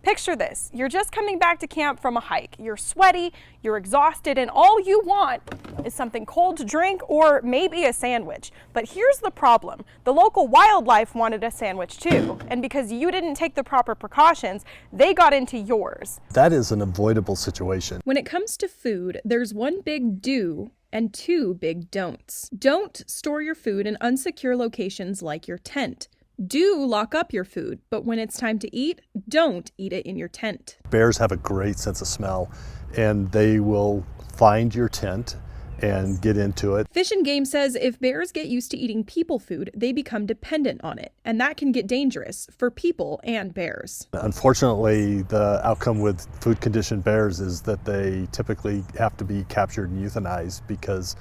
Picture this, you're just coming back to camp from a hike. You're sweaty, you're exhausted, and all you want is something cold to drink or maybe a sandwich. But here's the problem. The local wildlife wanted a sandwich too, and because you didn't take the proper precautions, they got into yours. That is an avoidable situation. When it comes to food, there's one big do and two big don'ts. Don't store your food in unsecure locations like your tent. Do lock up your food, but when it's time to eat, don't eat it in your tent. Bears have a great sense of smell, and they will find your tent and get into it. Fish and Game says if bears get used to eating people food, they become dependent on it, and that can get dangerous for people and bears. Unfortunately, the outcome with food-conditioned bears is that they typically have to be captured and euthanized because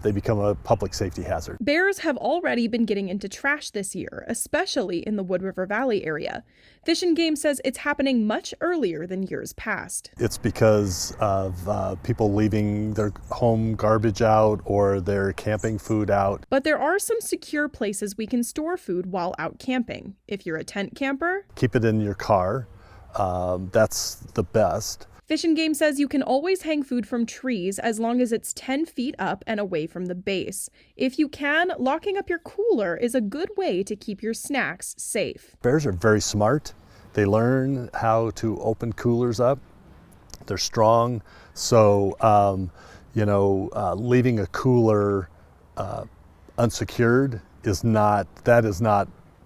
they become a public safety hazard. Bears have already been getting into trash this year, especially in the Wood River Valley area. Fish and Game says it's happening much earlier than years past. It's because of people leaving their home garbage out or their camping food out. But there are some secure places we can store food while out camping. If you're a tent camper, keep it in your car. That's the best. Fish and Game says you can always hang food from trees as long as it's 10 feet up and away from the base. If you can, locking up your cooler is a good way to keep your snacks safe. Bears are very smart. They learn how to open coolers up. They're strong. So, leaving a cooler unsecured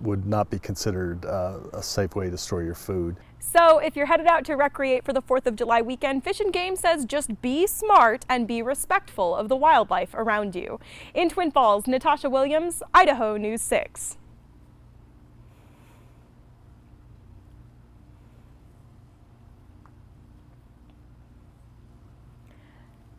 would not be considered a safe way to store your food. So if you're headed out to recreate for the 4th of July weekend, Fish and Game says just be smart and be respectful of the wildlife around you. In Twin Falls, Natasha Williams, Idaho News 6.